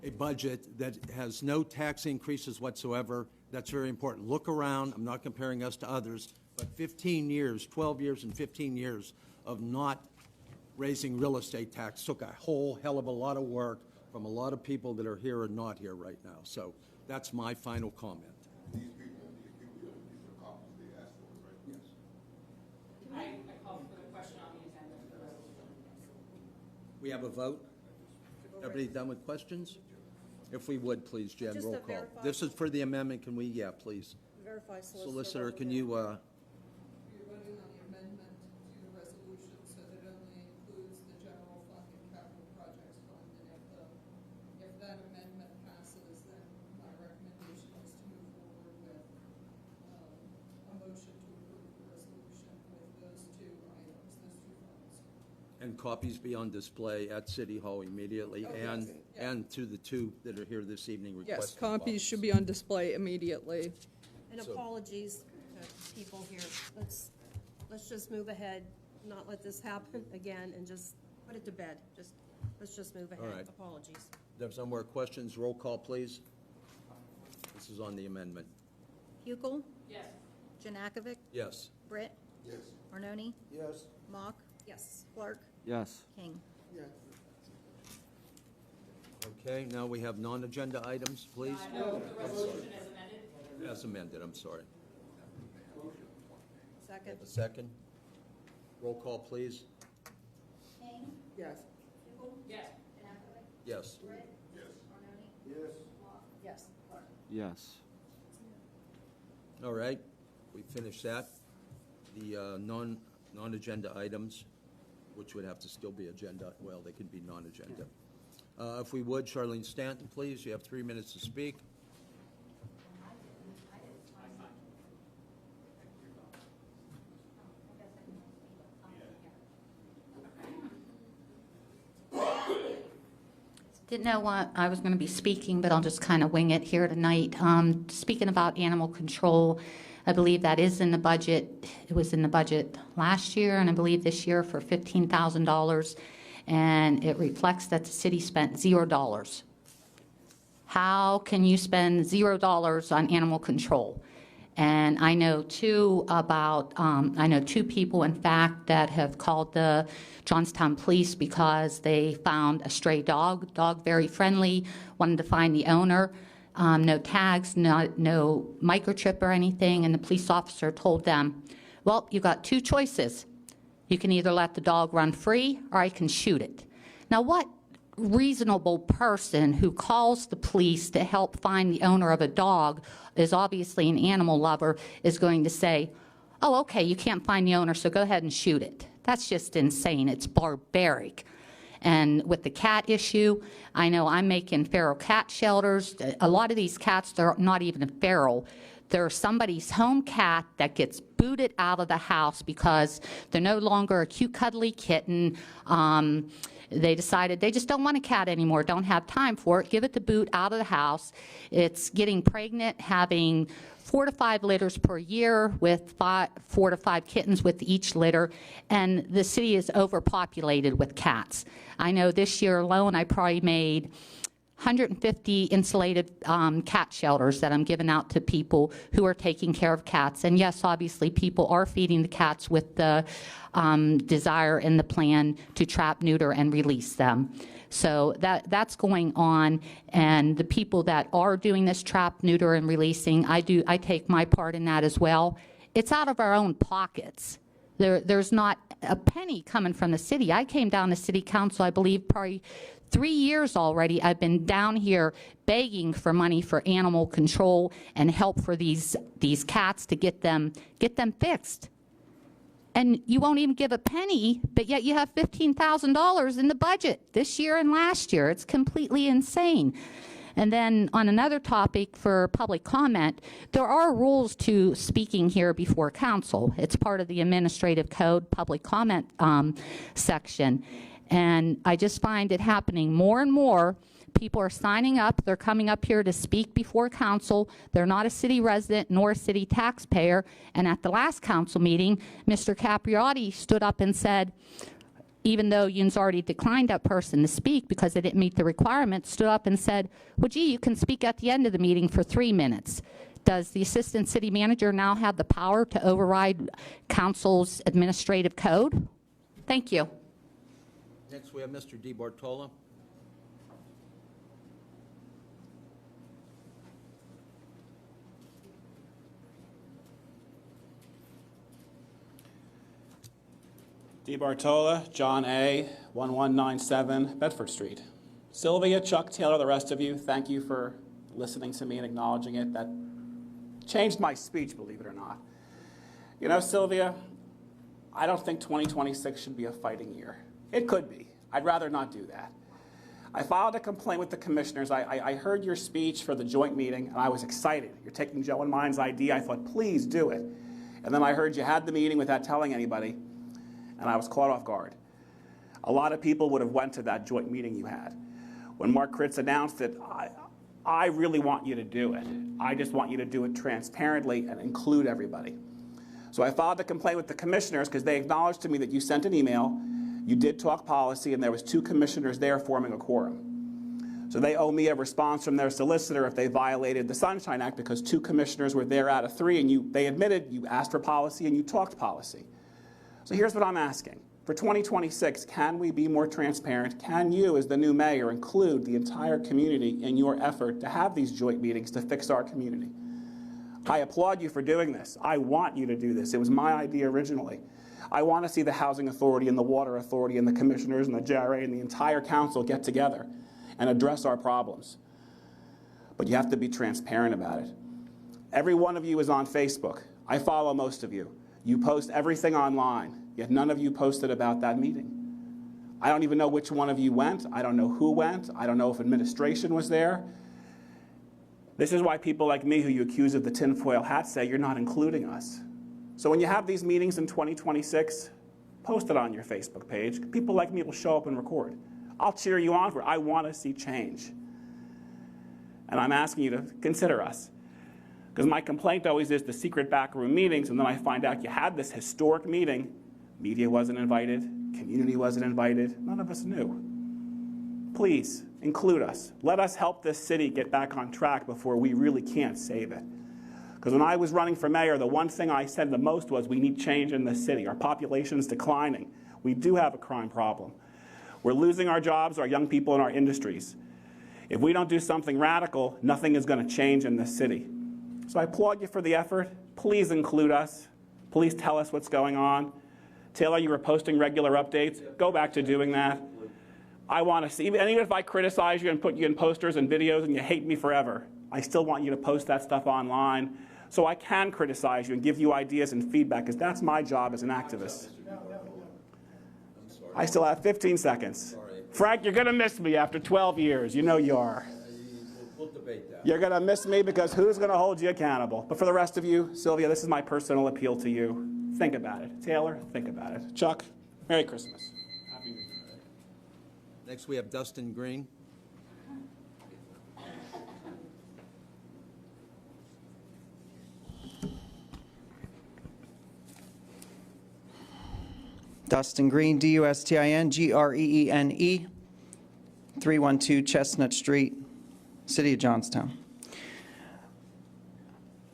a budget that has no tax increases whatsoever. That's very important. Look around. I'm not comparing us to others, but 15 years, 12 years and 15 years of not raising real estate tax took a whole hell of a lot of work from a lot of people that are here and not here right now. So that's my final comment. These people, these are copies they asked for, right? Yes. I called for the question on the agenda for the resolution. We have a vote? Everybody done with questions? If we would, please, Jen, Just roll to call. verify- This is for the amendment. Can we, yeah, please. Verify Solicitor, can you, You're voting on the amendment to the resolution, so that it only includes the general fund and capital projects fund. And if that amendment passes, then my recommendation is to move forward with a motion to approve the resolution with those two items, those two funds. and copies be on display at City Hall immediately and to the two that are here this evening Yes, requesting copies should be on display immediately. And apologies to people here. Let's just move ahead, not let this happen again, and just put it to bed. Let's just move ahead. right. Apologies. There's no more questions. Roll call, please. This is on the amendment. Hukel? Yes. Janakovic? Yes. Britt? Yes. Arnone? Yes. Mock? Yes. Clark? Yes. King? Yes. Okay, now we have non-agenda items, please. No, the resolution is amended. As amended, I'm sorry. Second. A second. Roll call, please. King? Yes. Hukel? Yes. Janakovic? Yes. Britt? Yes. Arnone? Yes. Mock? Yes. Clark? Yes. All right, we finished that. The non-agenda items, which would have to still be agenda, well, they could be non-agenda. If we would, Charlene Stanton, please, you have 3 minutes to speak. Didn't know what I was going to be speaking, but I'll just kind of wing it here tonight. Speaking about animal control, I believe that is in the budget. It was in the budget last year, and I believe this year for $15,000, and it reflects that the city spent $0. How can you spend $0 on animal control? And I know two people, in fact, that have called the Johnstown police because they found a stray dog very friendly, wanted to find the owner, no tags, no microchip or anything, and the police officer told them, well, you got two choices. You can either let the dog run free or I can shoot it. Now, what reasonable person who calls the police to help find the owner of a dog, is obviously an animal lover, is going to say, oh, okay, you can't find the owner, so go ahead and shoot it. That's just insane. It's barbaric. And with the cat issue, I know I'm making feral cat shelters. A lot of these cats, they're not even feral. They're somebody's home cat that gets booted out of the house because they're no longer a cute, cuddly kitten. They decided they just don't want a cat anymore, don't have time for it. Give it the boot out of the house. It's getting pregnant, having 4 to 5 litters per year with 4 to 5 kittens with each litter, and the city is overpopulated with cats. I know this year alone I probably made 150 insulated cat shelters that I'm giving out to people who are taking care of cats. And yes, obviously, people are feeding the cats with the desire in the plan to trap, neuter, and release them. So that's going on, and the people that are doing this trap, neuter, and releasing, I take my part in that as well. It's out of our own pockets. There's not a penny coming from the city. I came down to city council, I believe, probably 3 years already. I've been down here begging for money for animal control and help for these cats to get them fixed. And you won't even give a penny, but yet you have $15,000 in the budget this year and last year. It's completely insane. And then on another topic for public comment, there are rules to speaking here before council. It's part of the administrative code public comment section. And I just find it happening more and more. People are signing up. They're coming up here to speak before council. They're not a city resident nor a city taxpayer. And at the last council meeting, Mr. Capriotti stood up and said, even though Yoon's already declined that person to speak because they didn't meet the requirements, stood up and said, well, gee, you can speak at the end of the meeting for 3 minutes. Does the assistant city manager now have the power to override council's administrative code? Thank you. Next, we have Mr. DiBartolo. DiBartola, John A., 1197 Bedford Street. Sylvia, Chuck, Taylor, the rest of you, thank you for listening to me and acknowledging it. That changed my speech, believe it or not. You know, Sylvia, I don't think 2026 should be a fighting year. It could be. I'd rather not do that. I filed a complaint with the commissioners. I heard your speech for the joint meeting, and I was excited. You're taking Joe and mine's ID. I thought, please do it. And then I heard you had the meeting without telling anybody, and I was caught off guard. A lot of people would have went to that joint meeting you had. When Mark Kritz announced it, I really want you to do it. I just want you to do it transparently and include everybody. So I filed a complaint with the commissioners because they acknowledged to me that you sent an email, you did talk policy, and there was 2 commissioners there forming a quorum. So they owe me a response from their solicitor if they violated the Sunshine Act because 2 commissioners were there out of 3, and they admitted you asked for policy and you talked policy. So here's what I'm asking. For 2026, can we be more transparent? Can you, as the new mayor, include the entire community in your effort to have these joint meetings to fix our community? I applaud you for doing this. I want you to do this. It was my idea originally. I want to see the Housing Authority and the Water Authority and the commissioners and the JRA and the entire council get together and address our problems. But you have to be transparent about it. Every one of you is on Facebook. I follow most of you. You post everything online, yet none of you posted about that meeting. I don't even know which one of you went. I don't know who went. I don't know if administration was there. This is why people like me who you accuse of the tinfoil hat say you're not including us. So when you have these meetings in 2026, post it on your Facebook page. People like me will show up and record. I'll cheer you on for it. I want to see change. And I'm asking you to consider us. Because my complaint always is the secret backroom meetings, and then I find out you had this historic meeting. Media wasn't invited. Community wasn't invited. None of us knew. Please, include us. Let us help this city get back on track before we really can't save it. Because when I was running for mayor, the one thing I said the most was we need change in this city. Our population's declining. We do have a crime problem. We're losing our jobs, our young people in our industries. If we don't do something radical, nothing is going to change in this city. So I applaud you for the effort. Please include us. Please tell us what's going on. Taylor, you were posting regular updates. Go back to doing that. I want to see, and even if I criticize you and put you in posters and videos and you hate me forever, I still want you to post that stuff online so I can criticize you and give you ideas and feedback, because that's my job as an activist. I still have 15 seconds. Frank, you're going to miss me after 12 years. You know you are. We'll debate that. You're going to miss me because who's going to hold you accountable? But for the rest of you, Sylvia, this is my personal appeal to you. Think about it. Taylor, think about it. Chuck, Merry Christmas. Happy New Year. Next, we have Dustin Green. Dustin Green, D-U-S-T-I-N-G-R-E-E-N-E, 312 Chestnut Street, City of Johnstown.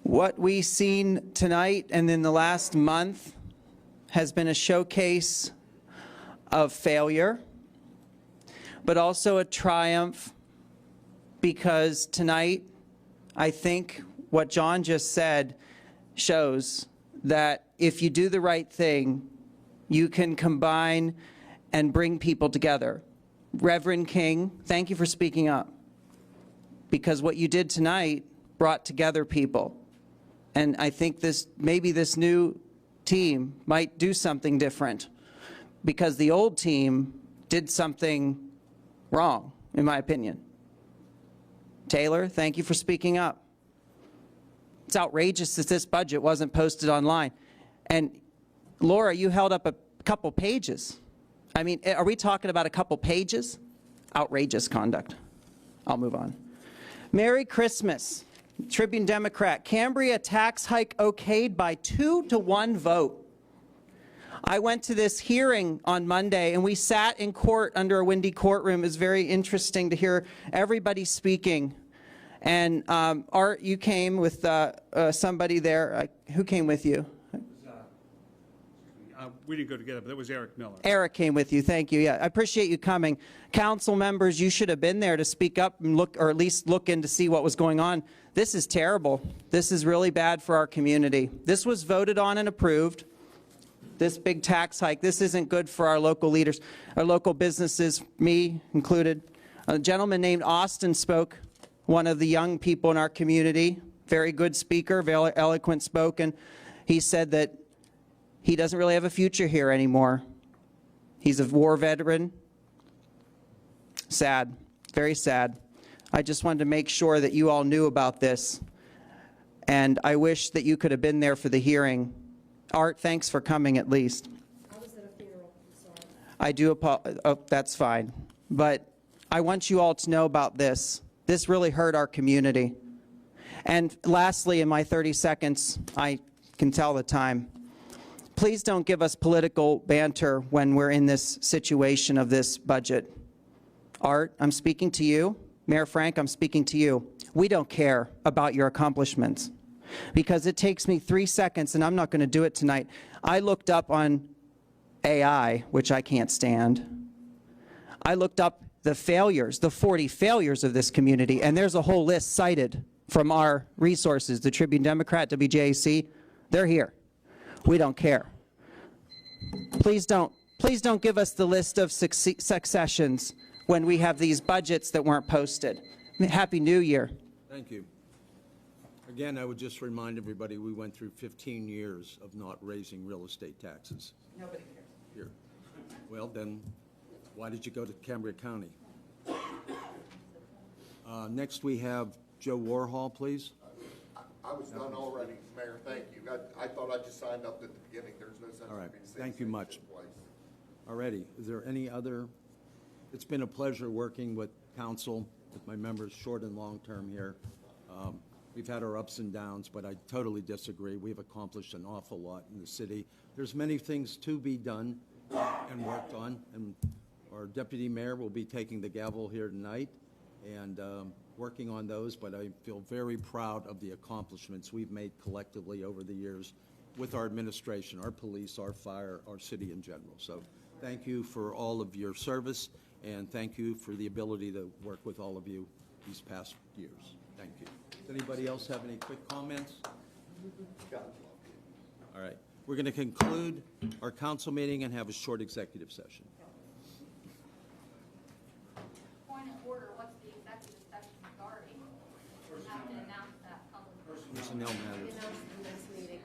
What we've seen tonight and in the last month has been a showcase of failure, but also a triumph, because tonight, I think what John just said shows that if you do the right thing, you can combine and bring people together. Reverend King, thank you for speaking up, because what you did tonight brought together people. And I think maybe this new team might do something different, because the old team did something wrong, in my opinion. Taylor, thank you for speaking up. It's outrageous that this budget wasn't posted online. And Laura, you held up a couple pages. I mean, are we talking about a couple pages? Outrageous conduct. I'll move on. Merry Christmas. Tribune Democrat, Cambria tax hike okayed by 2-to-1 vote. I went to this hearing on Monday, and we sat in court under a windy courtroom. It was very interesting to hear everybody speaking. And Art, you came with somebody there. Who came with you? We didn't go together, but that was Eric Miller. Eric came with you. Thank you. Yeah, I appreciate you coming. Council members, you should have been there to speak up and look, or at least look in to see what was going on. This is terrible. This is really bad for our community. This was voted on and approved. This big tax hike, this isn't good for our local leaders, our local businesses, me included. A gentleman named Austin spoke, one of the young people in our community, very good speaker, very eloquent spoken. He said that he doesn't really have a future here anymore. He's a war veteran. Sad, very sad. I just wanted to make sure that you all knew about this. And I wish that you could have been there for the hearing. Art, thanks for coming at least. I was at a funeral, sorry. I do apologize. Oh, that's fine. But I want you all to know about this. This really hurt our community. And lastly, in my 30 seconds, I can tell the time. Please don't give us political banter when we're in this situation of this budget. Art, I'm speaking to you. Mayor Frank, I'm speaking to you. We don't care about your accomplishments, because it takes me 3 seconds, and I'm not going to do it tonight. I looked up on AI, which I can't stand. I looked up the failures, the 40 failures of this community, and there's a whole list cited from our resources, the Tribune Democrat, WJAC. They're here. We don't care. Please don't give us the list of successions when we have these budgets that weren't posted. Happy New Year. Thank you. Again, I would just remind everybody, we went through 15 years of not raising real estate taxes. Nobody cares. Here. Well, then, why did you go to Cambria County? Next, we have Joe Warhol, please. I was done already, Mayor, thank you. I thought I just signed up at the beginning. There's no sense All right, in me saying thank you things much. twice. Alrighty, is there any other? It's been a pleasure working with council, with my members, short and long term here. We've had our ups and downs, but I totally disagree. We've accomplished an awful lot in the city. There's many things to be done and worked on, and our deputy mayor will be taking the gavel here tonight and working on those, but I feel very proud of the accomplishments we've made collectively over the years with our administration, our police, our fire, our city in general. So thank you for all of your service, and thank you for the ability to work with all of you these past years. Thank you. Does anybody else have any quick comments? All right. We're going to conclude our council meeting and have a short executive session. Point of order, what's the executive session regarding? We have to announce that publicly. Personnel matters. Announce the next meeting.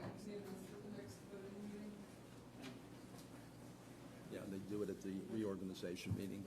Yeah, they do it at the reorganization meeting.